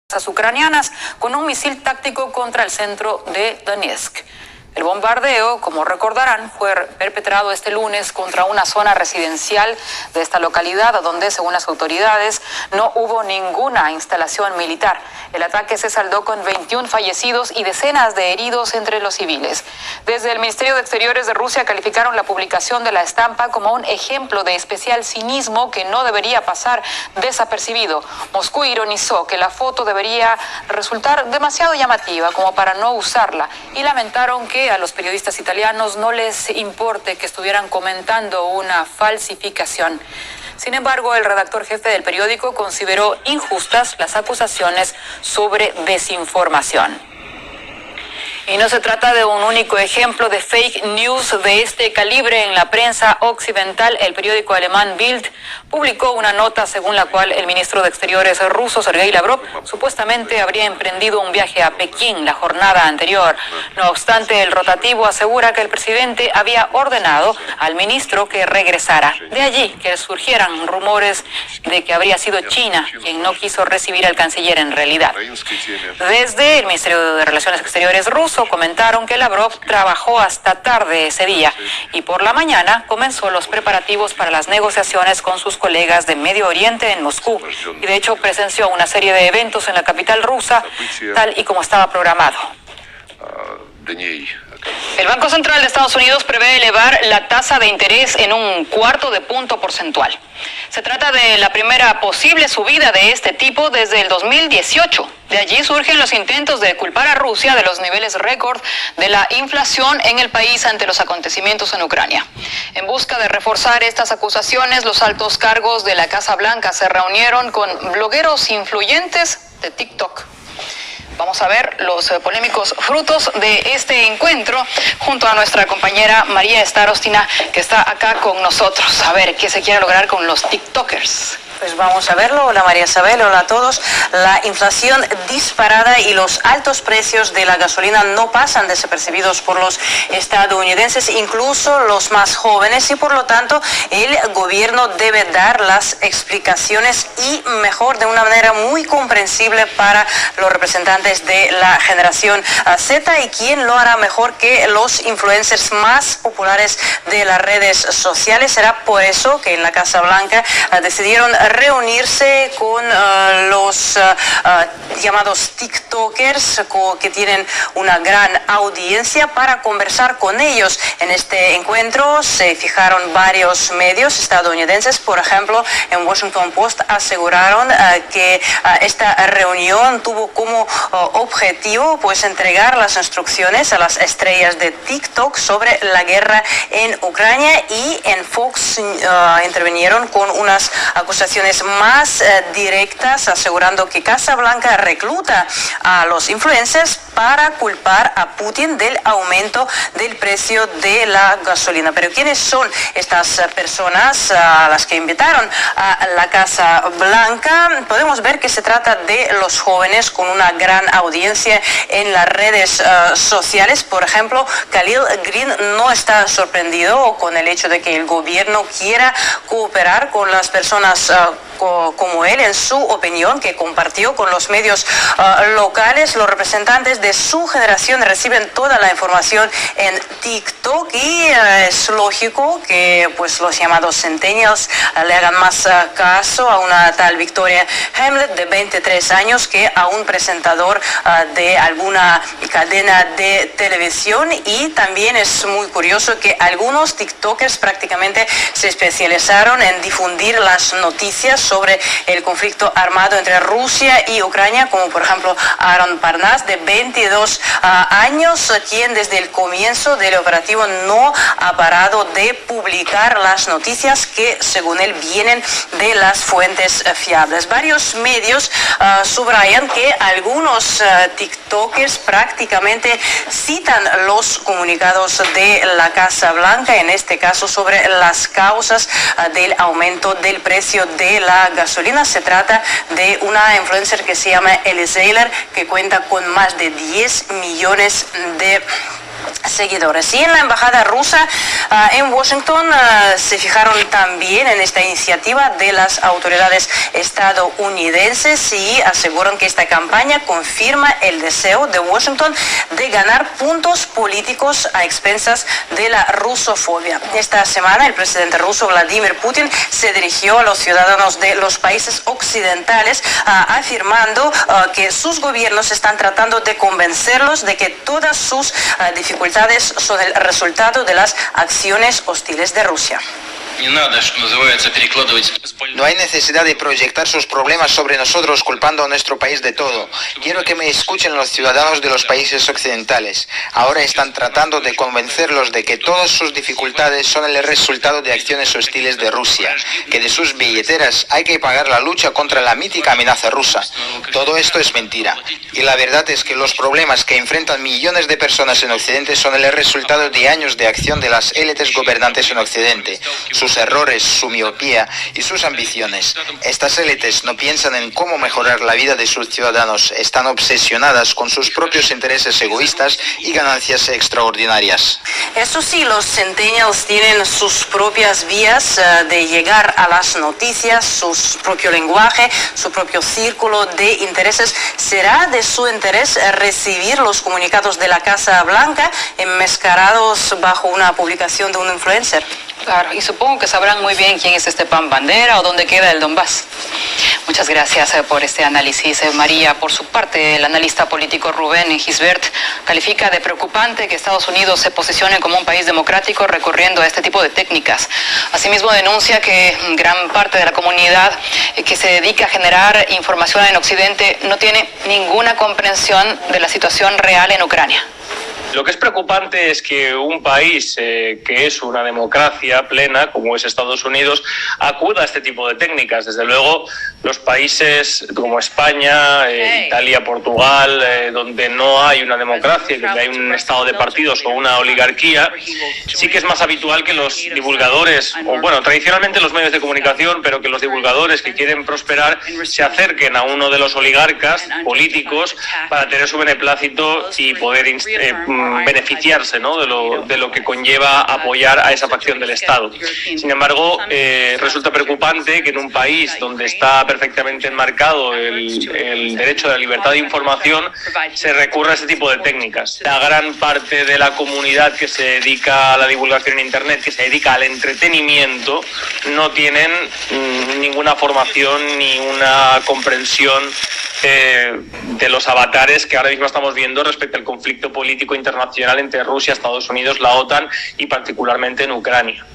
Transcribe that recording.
ucranianas con un misil táctico contra el centro de Donetsk. El bombardeo, como recordarán, fue perpetrado este lunes contra una zona residencial de esta localidad, donde, según las autoridades, no hubo ninguna instalación militar. El ataque se saldó con 21 fallecidos y decenas de heridos entre los civiles. Desde el Ministerio de Exteriores de Rusia calificaron la publicación de la estampa como un ejemplo de especial cinismo que no debería pasar desapercibido. Moscú ironizó que la foto debería resultar demasiado llamativa como para no usarla y lamentaron que a los periodistas italianos no les importe que estuvieran comentando una falsificación. Sin embargo, el redactor jefe del periódico consideró injustas las acusaciones sobre desinformación. Y no se trata de un único ejemplo de fake news de este calibre en la prensa occidental. El periódico alemán Bild publicó una nota según la cual el ministro de Exteriores ruso, Sergei Lavrov, supuestamente habría emprendido un viaje a Pekín la jornada anterior. No obstante, el rotativo asegura que el presidente había ordenado al ministro que regresara. De allí que surgieran rumores de que habría sido China quien no quiso recibir al canciller en realidad. Desde el Ministerio de Relaciones Exteriores ruso comentaron que Lavrov trabajó hasta tarde ese día y por la mañana comenzó los preparativos para las negociaciones con sus colegas de Medio Oriente en Moscú y de hecho presenció una serie de eventos en la capital rusa tal y como estaba programado. El Banco Central de Estados Unidos prevé elevar la tasa de interés en 1/4 punto porcentual. Se trata de la primera posible subida de este tipo desde el 2018. De allí surgen los intentos de culpar a Rusia de los niveles récord de la inflación en el país ante los acontecimientos en Ucrania. En busca de reforzar estas acusaciones, los altos cargos de la Casa Blanca se reunieron con blogueros influyentes de TikTok. Vamos a ver los polémicos frutos de este encuentro junto a nuestra compañera María Starostina, que está acá con nosotros. A ver qué se quiere lograr con los TikTokers. Pues vamos a verlo. Hola María Isabel, hola a todos. La inflación disparada y los altos precios de la gasolina no pasan desapercibidos por los estadounidenses, incluso los más jóvenes, y por lo tanto el gobierno debe dar las explicaciones y mejor de una manera muy comprensible para los representantes de la generación Z. ¿Y quién lo hará mejor que los influencers más populares de las redes sociales? Será por eso que en la Casa Blanca decidieron reunirse con los llamados TikTokers que tienen una gran audiencia para conversar con ellos. En este encuentro se fijaron varios medios estadounidenses. Por ejemplo, en Washington Post aseguraron que esta reunión tuvo como objetivo pues entregar las instrucciones a las estrellas de TikTok sobre la guerra en Ucrania, y en Fox intervinieron con unas acusaciones más directas, asegurando que Casa Blanca recluta a los influencers para culpar a Putin del aumento del precio de la gasolina. Pero ¿quiénes son estas personas a las que invitaron a la Casa Blanca? Podemos ver que se trata de los jóvenes con una gran audiencia en las redes sociales. Por ejemplo, Khalil Green no está sorprendido con el hecho de que el gobierno quiera cooperar con las personas como él. En su opinión, que compartió con los medios locales, los representantes de su generación reciben toda la información en TikTok, y es lógico que pues los llamados centennials le hagan más caso a una tal Victoria Hamlet de 23 años que a un presentador de alguna cadena de televisión. Y también es muy curioso que algunos TikTokers prácticamente se especializaron en difundir las noticias sobre el conflicto armado entre Rusia y Ucrania, como por ejemplo Aaron Parnas, de 22 años, quien desde el comienzo del operativo no ha parado de publicar las noticias que, según él, vienen de las fuentes fiables. Varios medios subrayan que algunos TikTokers prácticamente citan los comunicados de la Casa Blanca, en este caso sobre las causas del aumento del precio de la gasolina. Se trata de una influencer que se llama Ellie Saylor, que cuenta con más de 10 millones de seguidores. Y en la embajada rusa en Washington se fijaron también en esta iniciativa de las autoridades estadounidenses y aseguran que esta campaña confirma el deseo de Washington de ganar puntos políticos a expensas de la rusofobia. Esta semana el presidente ruso Vladimir Putin se dirigió a los ciudadanos de los países occidentales afirmando que sus gobiernos están tratando de convencerlos de que todas sus dificultades son el resultado de las acciones hostiles de Rusia. No hay necesidad de proyectar sus problemas sobre nosotros culpando a nuestro país de todo. Quiero que me escuchen los ciudadanos de los países occidentales. Ahora están tratando de convencerlos de que todas sus dificultades son el resultado de acciones hostiles de Rusia, que de sus billeteras hay que pagar la lucha contra la mítica amenaza rusa. Todo esto es mentira. Y la verdad es que los problemas que enfrentan millones de personas en Occidente son el resultado de años de acción de las élites gobernantes en Occidente. Sus errores, su miopía y sus ambiciones. Estas élites no piensan en cómo mejorar la vida de sus ciudadanos, están obsesionadas con sus propios intereses egoístas y ganancias extraordinarias. Eso sí, los centennials tienen sus propias vías de llegar a las noticias, su propio lenguaje, su propio círculo de intereses. ¿Será de su interés recibir los comunicados de la Casa Blanca enmascarados bajo una publicación de un influencer? Claro, y supongo que sabrán muy bien quién es Stepan Bandera o dónde queda el Donbass. Muchas gracias por este análisis, María. Por su parte, el analista político Rubén Gisbert califica de preocupante que Estados Unidos se posicione como un país democrático recurriendo a este tipo de técnicas. Asimismo, denuncia que gran parte de la comunidad que se dedica a generar información en Occidente no tiene ninguna comprensión de la situación real en Ucrania. Lo que es preocupante es que un país que es una democracia plena, como es Estados Unidos, acuda a este tipo de técnicas. Desde luego, los países como España, Italia, Portugal, donde no hay una democracia, donde hay un estado de partidos o una oligarquía, sí que es más habitual que los divulgadores, o bueno, tradicionalmente los medios de comunicación, pero que los divulgadores que quieren prosperar se acerquen a uno de los oligarcas políticos para tener su beneplácito y poder beneficiarse, ¿no?, de lo que conlleva apoyar a esa facción del Estado. Sin embargo, resulta preocupante que en un país donde está perfectamente enmarcado el derecho de la libertad de información se recurra a este tipo de técnicas. La gran parte de la comunidad que se dedica a la divulgación en Internet, que se dedica al entretenimiento, no tienen ninguna formación ni una comprensión de los avatares que ahora mismo estamos viendo respecto al conflicto político internacional entre Rusia, Estados Unidos, la OTAN y particularmente en Ucrania.